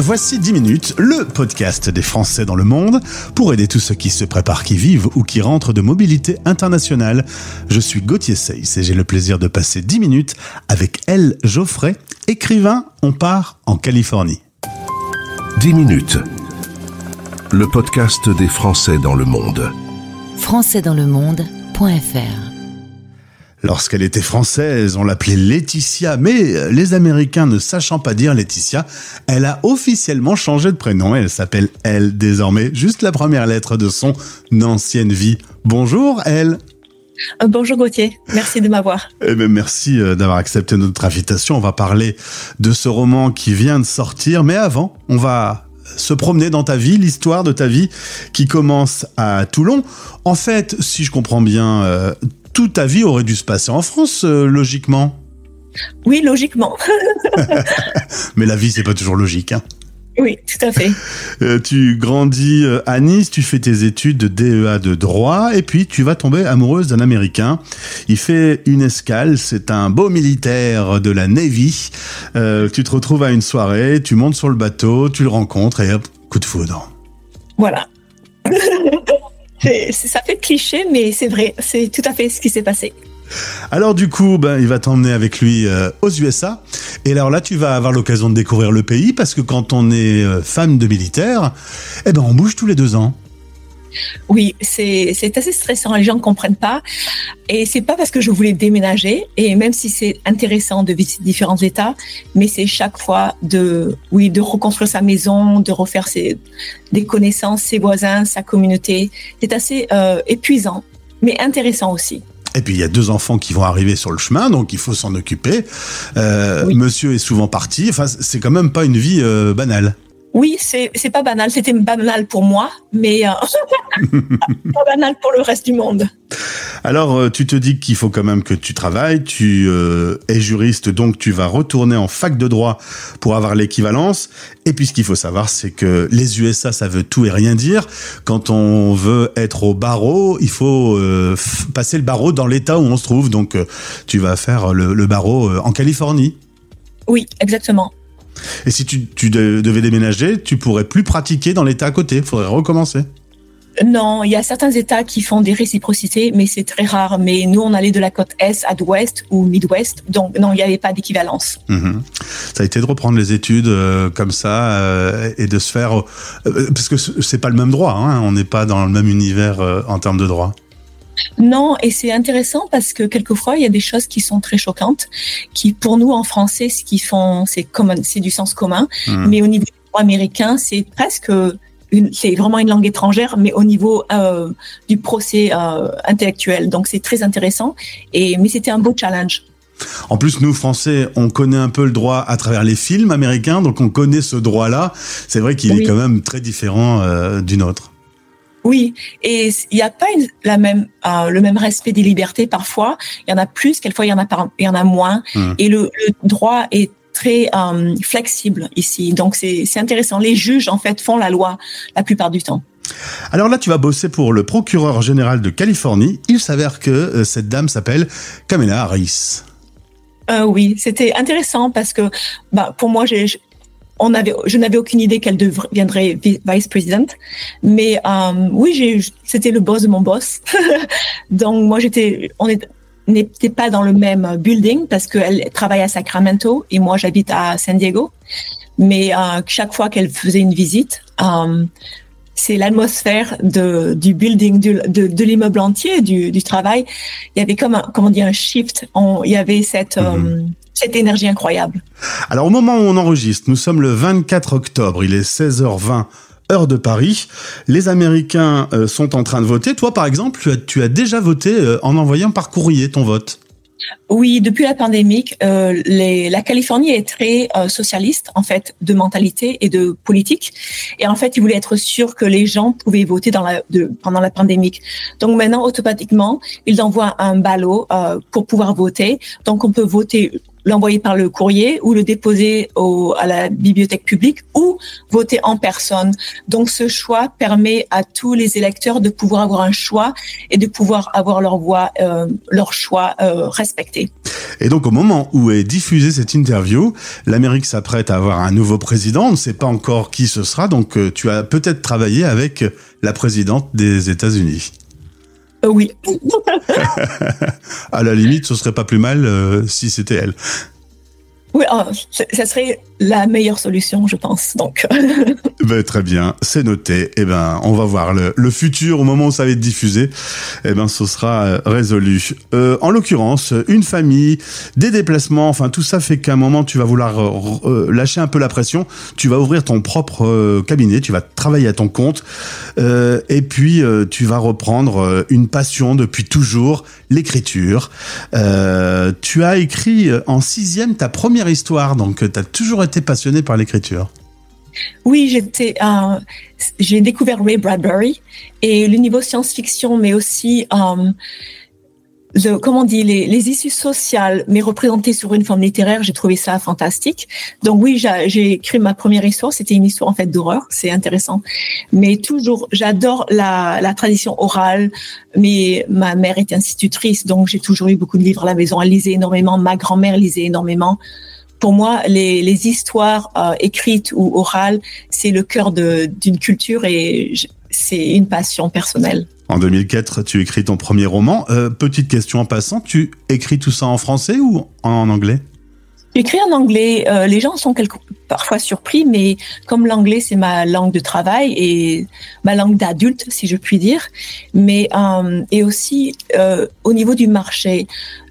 Voici 10 minutes, le podcast des Français dans le monde, pour aider tous ceux qui se préparent, qui vivent ou qui rentrent de mobilité internationale. Je suis Gauthier Seyss et j'ai le plaisir de passer 10 minutes avec Elle Geoffrey, écrivain. On part en Californie. 10 minutes, le podcast des Français dans le monde. Françaisdanslemonde.fr. Lorsqu'elle était française, on l'appelait Laetitia, mais les Américains ne sachant pas dire Laetitia, elle a officiellement changé de prénom. Elle s'appelle Elle désormais, juste la première lettre de son ancienne vie. Bonjour Elle. Bonjour Gauthier, merci de m'avoir. Eh bien, merci d'avoir accepté notre invitation. On va parler de ce roman qui vient de sortir, mais avant, on va se promener dans ta vie, l'histoire de ta vie qui commence à Toulon. En fait, si je comprends bien, toute ta vie aurait dû se passer en France, logiquement. Oui, logiquement. Mais la vie, c'est pas toujours logique, hein. Oui, tout à fait. Tu grandis à Nice, tu fais tes études de DEA de droit, et puis tu vas tomber amoureuse d'un Américain. Il fait une escale, c'est un beau militaire de la Navy. Tu te retrouves à une soirée, tu montes sur le bateau, tu le rencontres, et hop, coup de foudre. Voilà. Ça fait cliché, mais c'est vrai, c'est tout à fait ce qui s'est passé. Alors du coup, il va t'emmener avec lui aux USA. Et alors là, tu vas avoir l'occasion de découvrir le pays, parce que quand on est femme de militaire, on bouge tous les 2 ans. Oui, c'est assez stressant, les gens ne comprennent pas. Et c'est pas parce que je voulais déménager, et même si c'est intéressant de visiter différents États, mais c'est chaque fois de reconstruire sa maison, de refaire des connaissances, ses voisins, sa communauté. C'est assez épuisant, mais intéressant aussi. Et puis il y a 2 enfants qui vont arriver sur le chemin, donc il faut s'en occuper. Oui. Monsieur est souvent parti. Enfin, c'est quand même pas une vie banale. Oui, c'est pas banal. C'était banal pour moi, mais pas banal pour le reste du monde. Alors, tu te dis qu'il faut quand même que tu travailles. Tu es juriste, donc tu vas retourner en fac de droit pour avoir l'équivalence. Et puis, ce qu'il faut savoir, c'est que les USA, ça veut tout et rien dire. Quand on veut être au barreau, il faut passer le barreau dans l'État où on se trouve. Donc, tu vas faire le barreau en Californie. Oui, exactement. Et si tu devais déménager, tu pourrais plus pratiquer dans l'État à côté. Il faudrait recommencer. Non, il y a certains États qui font des réciprocités, mais c'est très rare. Mais nous, on allait de la côte Est à l'Ouest ou Midwest, donc non, il n'y avait pas d'équivalence. Mmh. Ça a été de reprendre les études comme ça et de se faire... parce que c'est pas le même droit, hein, on n'est pas dans le même univers en termes de droit. Non, et c'est intéressant parce que quelquefois, il y a des choses qui sont très choquantes, qui pour nous en français, ce qu'ils font, c'est du sens commun, mais au niveau du droit américain, c'est presque... c'est vraiment une langue étrangère, mais au niveau du procès intellectuel. Donc, c'est très intéressant. Mais c'était un beau challenge. En plus, nous, Français, on connaît un peu le droit à travers les films américains, donc on connaît ce droit-là. C'est vrai qu'il est quand même très différent du nôtre. Oui, et il n'y a pas le même respect des libertés parfois. Il y en a plus, quelquefois il y en a moins. Et le droit est très flexible ici. Donc, c'est intéressant. Les juges, en fait, font la loi la plupart du temps. Alors là, tu vas bosser pour le procureur général de Californie. Il s'avère que cette dame s'appelle Kamala Harris. Oui, c'était intéressant parce que pour moi, je n'avais aucune idée qu'elle deviendrait vice-présidente. Mais oui, c'était le boss de mon boss. Donc, moi, on n'était pas dans le même building parce qu'elle travaille à Sacramento et moi j'habite à San Diego. Mais chaque fois qu'elle faisait une visite, c'est l'atmosphère du building, de l'immeuble entier, du travail. Il y avait comme un shift. Il y avait cette énergie incroyable. Alors au moment où on enregistre, nous sommes le 24 octobre, il est 16h20. Heure de Paris, les Américains sont en train de voter. Toi, par exemple, tu as déjà voté en envoyant par courrier ton vote. Oui, depuis la pandémie, la Californie est très socialiste, en fait, de mentalité et de politique. Et en fait, ils voulaient être sûrs que les gens pouvaient voter pendant la pandémie. Donc maintenant, automatiquement, ils envoient un ballot pour pouvoir voter. Donc on peut voter l'envoyer par le courrier ou le déposer à la bibliothèque publique ou voter en personne. Donc, ce choix permet à tous les électeurs de pouvoir avoir un choix et de pouvoir avoir leur voix, leur choix respecté. Et donc, au moment où est diffusée cette interview, l'Amérique s'apprête à avoir un nouveau président. On ne sait pas encore qui ce sera. Donc, tu as peut-être travaillé avec la présidente des États-Unis. Oui. À la limite, ce serait pas plus mal si c'était elle. Oui, ça serait la meilleure solution, je pense. Donc. Ben, très bien, c'est noté. Eh ben, on va voir le futur au moment où ça va être diffusé. Eh ben, ce sera résolu. En l'occurrence, une famille, des déplacements, enfin tout ça fait qu'à un moment tu vas vouloir lâcher un peu la pression. Tu vas ouvrir ton propre cabinet, tu vas travailler à ton compte, et puis tu vas reprendre une passion depuis toujours, l'écriture. Tu as écrit en 6e ta première histoire, donc tu as toujours été passionné par l'écriture. Oui, j'ai découvert Ray Bradbury et le niveau science-fiction, mais aussi, les issues sociales, mais représentées sur une forme littéraire, j'ai trouvé ça fantastique. Donc oui, j'ai écrit ma première histoire, c'était une histoire en fait d'horreur, c'est intéressant. Mais toujours, j'adore la tradition orale, mais ma mère est institutrice, donc j'ai toujours eu beaucoup de livres à la maison, elle lisait énormément, ma grand-mère lisait énormément. Pour moi, les histoires écrites ou orales, c'est le cœur d'une culture et c'est une passion personnelle. En 2004, tu écris ton premier roman. Petite question en passant, tu écris tout ça en français ou en anglais ? J'écris en anglais. Les gens sont parfois surpris, mais comme l'anglais, c'est ma langue de travail et ma langue d'adulte, si je puis dire. Mais et aussi au niveau du marché.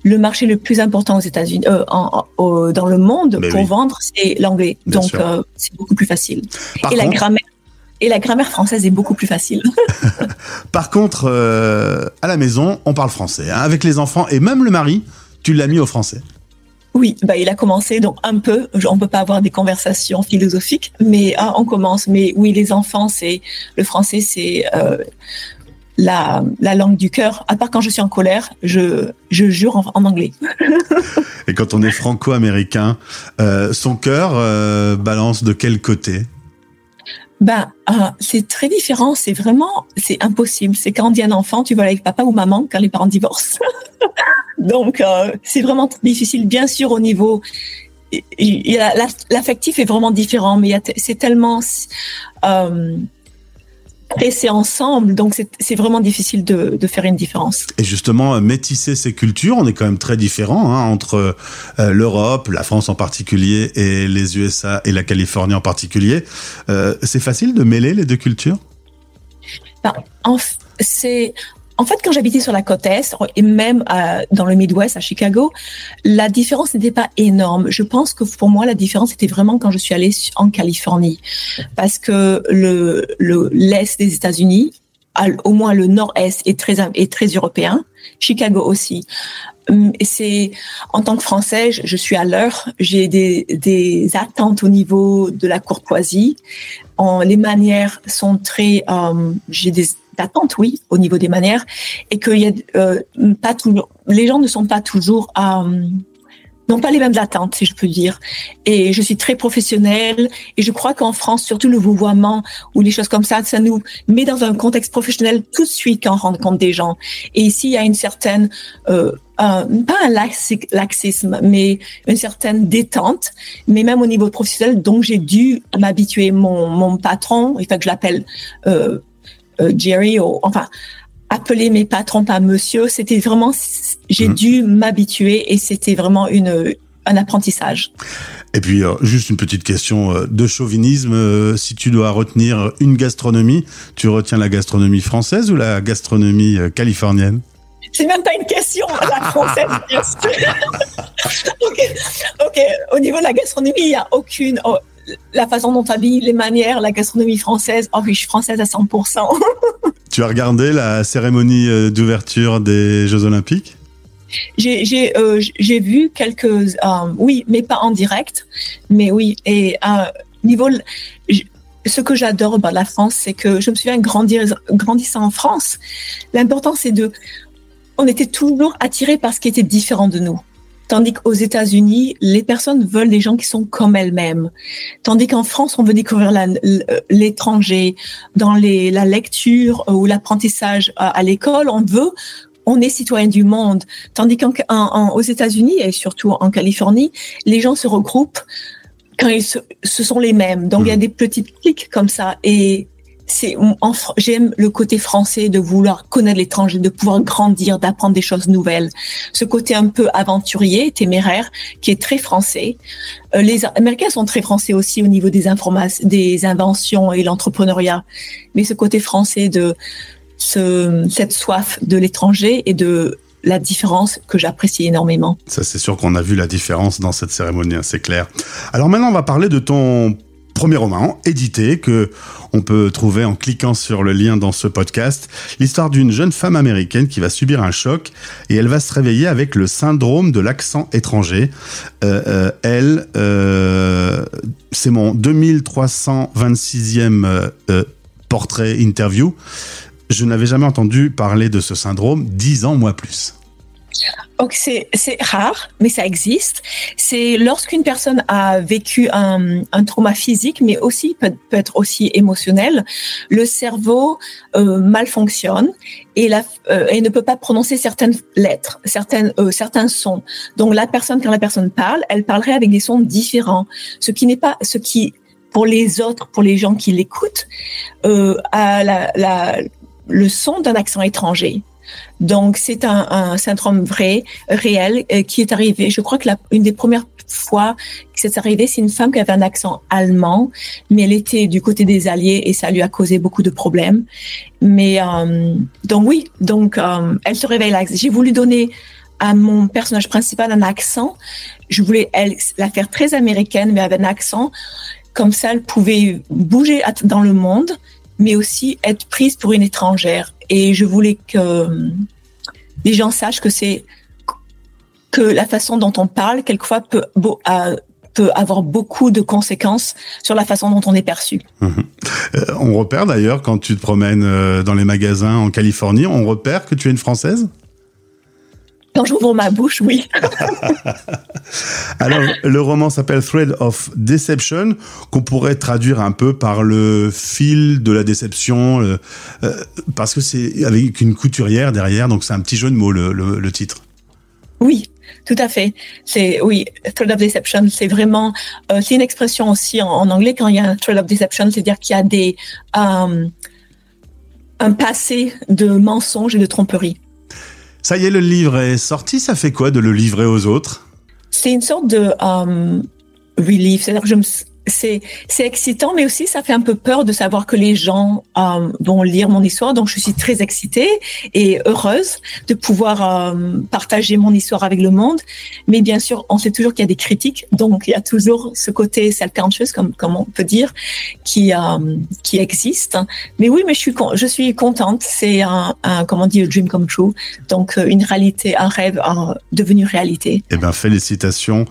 Le marché le plus important aux États-Unis, dans le monde, vendre, c'est l'anglais. Bien donc, c'est beaucoup plus facile. La grammaire française est beaucoup plus facile. Par contre, à la maison, on parle français. Hein, avec les enfants et même le mari, tu l'as mis au français. Oui, il a commencé, donc un peu. On peut pas avoir des conversations philosophiques, mais on commence. Mais oui, les enfants, le français, c'est la langue du cœur. À part quand je suis en colère, je jure en anglais. Et quand on est franco-américain, son cœur balance de quel côté ? C'est très différent. C'est impossible. C'est quand on dit un enfant, tu vas aller avec papa ou maman quand les parents divorcent. Donc, c'est vraiment difficile. Bien sûr, au niveau, l'affectif est vraiment différent, mais c'est tellement pressé ensemble, donc c'est vraiment difficile de faire une différence. Et justement, métisser ces cultures, on est quand même très différents entre l'Europe, la France en particulier, et les USA et la Californie en particulier. C'est facile de mêler les deux cultures ? En fait, quand j'habitais sur la côte Est, et même dans le Midwest, à Chicago, la différence n'était pas énorme. Je pense que pour moi, la différence était vraiment quand je suis allée en Californie. Parce que l'Est des États-Unis, au moins le Nord-Est, est très européen. Chicago aussi. En tant que Française, je suis à l'heure. J'ai des attentes au niveau de la courtoisie. Les manières sont très, j'ai des attentes, oui, au niveau des manières, et qu'il y a pas toujours, les gens ne sont pas toujours, n'ont pas les mêmes attentes, si je peux dire. Et je suis très professionnelle, et je crois qu'en France, surtout le vouvoiement ou les choses comme ça nous met dans un contexte professionnel tout de suite quand on rencontre des gens. Et ici, il y a une certaine, pas un laxisme, mais une certaine détente, mais même au niveau professionnel. Donc, j'ai dû m'habituer. Mon patron, il faut que je l'appelle Jerry, appeler mes patrons par monsieur, c'était vraiment, j'ai dû m'habituer et c'était vraiment un apprentissage. Et puis, juste une petite question de chauvinisme. Si tu dois retenir une gastronomie, tu retiens la gastronomie française ou la gastronomie californienne ? C'est même pas une question, la française, bien sûr. Ok. Au niveau de la gastronomie, il n'y a aucune... la façon dont on habille, les manières, la gastronomie française. Oh oui, je suis française à 100%. Tu as regardé la cérémonie d'ouverture des Jeux Olympiques ? J'ai vu quelques... oui, mais pas en direct. Mais oui, et ce que j'adore dans la France, c'est que je me souviens grandissant en France, l'important c'est on était toujours attirés par ce qui était différent de nous. Tandis qu'aux États-Unis, les personnes veulent des gens qui sont comme elles-mêmes. Tandis qu'en France, on veut découvrir l'étranger dans la lecture ou l'apprentissage à l'école. On est citoyen du monde. Tandis qu'aux États-Unis et surtout en Californie, les gens se regroupent quand ce sont les mêmes. Donc, il y a des petites cliques comme ça. Et j'aime le côté français de vouloir connaître l'étranger, de pouvoir grandir, d'apprendre des choses nouvelles. Ce côté un peu aventurier, téméraire, qui est très français. Les Américains sont très français aussi au niveau des inventions et l'entrepreneuriat. Mais ce côté français cette soif de l'étranger et de la différence que j'apprécie énormément. Ça, c'est sûr qu'on a vu la différence dans cette cérémonie, c'est clair. Alors maintenant, on va parler de ton premier roman, édité, que on peut trouver en cliquant sur le lien dans ce podcast. L'histoire d'une jeune femme américaine qui va subir un choc et elle va se réveiller avec le syndrome de l'accent étranger. C'est mon 2326e portrait interview. Je n'avais jamais entendu parler de ce syndrome, 10 ans, moi plus. Donc c'est rare, mais ça existe. C'est lorsqu'une personne a vécu un trauma physique, mais aussi peut être aussi émotionnel, le cerveau malfonctionne et ne peut pas prononcer certaines lettres, certains sons. Donc quand la personne parle, elle parlerait avec des sons différents, ce qui pour les autres, pour les gens qui l'écoutent, a le son d'un accent étranger. Donc, c'est un syndrome réel, qui est arrivé. Je crois que une des premières fois que c'est arrivé, c'est une femme qui avait un accent allemand, mais elle était du côté des Alliés et ça lui a causé beaucoup de problèmes. Mais elle se réveille là. J'ai voulu donner à mon personnage principal un accent. Je voulais la faire très américaine, mais avec un accent. Comme ça, elle pouvait bouger dans le monde, mais aussi être prise pour une étrangère. Et je voulais que les gens sachent que la façon dont on parle, quelquefois, peut avoir beaucoup de conséquences sur la façon dont on est perçu. On repère d'ailleurs, quand tu te promènes dans les magasins en Californie, on repère que tu es une Française ? Quand j'ouvre ma bouche, oui. Alors, le roman s'appelle Thread of Deception, qu'on pourrait traduire un peu par le fil de la déception, parce que c'est avec une couturière derrière, donc c'est un petit jeu de mots, le titre. Oui, tout à fait. Thread of Deception, c'est vraiment, c'est une expression aussi en anglais, quand il y a un Thread of Deception, c'est-à-dire qu'il y a un passé de mensonges et de tromperies. Ça y est, le livre est sorti. Ça fait quoi de le livrer aux autres ? C'est une sorte de relief. C'est-à-dire c'est excitant, mais aussi ça fait un peu peur de savoir que les gens vont lire mon histoire. Donc, je suis très excitée et heureuse de pouvoir partager mon histoire avec le monde. Mais bien sûr, on sait toujours qu'il y a des critiques. Donc, il y a toujours ce côté self-conscious, comme on peut dire, qui existe. Mais oui, mais je suis contente. C'est comme on dit, a dream come true. Donc, une réalité, un rêve devenu réalité. Eh bien, félicitations.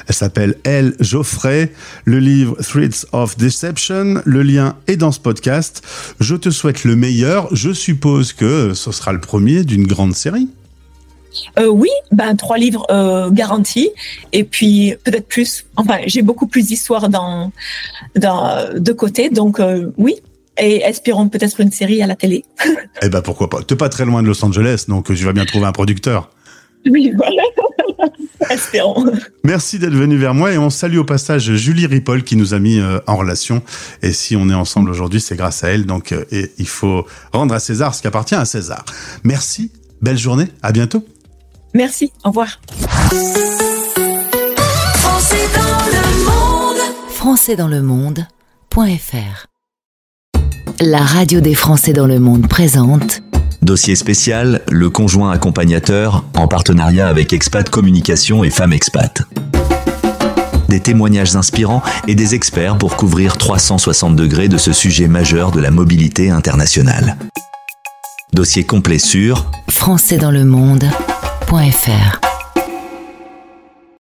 Elle s'appelle Elle Geoffrey. Le livre Threads of Deception, le lien est dans ce podcast. Je te souhaite le meilleur. Je suppose que ce sera le premier d'une grande série. Oui, 3 livres garantis, et puis peut-être plus. Enfin, j'ai beaucoup plus d'histoires de côté, donc oui. Et espérons peut-être une série à la télé. Eh ben pourquoi pas. T'es pas très loin de Los Angeles, donc tu vas bien trouver un producteur. Oui, voilà. Espérons. Merci d'être venu vers moi et on salue au passage Julie Ripoll qui nous a mis en relation. Et si on est ensemble aujourd'hui, c'est grâce à elle. Donc il faut rendre à César ce qui appartient à César. Merci, belle journée, à bientôt. Merci, au revoir. Françaisdanslemonde.fr. La radio des Français dans le monde présente Dossier spécial, le conjoint accompagnateur, en partenariat avec Expat Communication et Femmes Expat. Des témoignages inspirants et des experts pour couvrir 360 degrés de ce sujet majeur de la mobilité internationale. Dossier complet sur françaisdanslemonde.fr.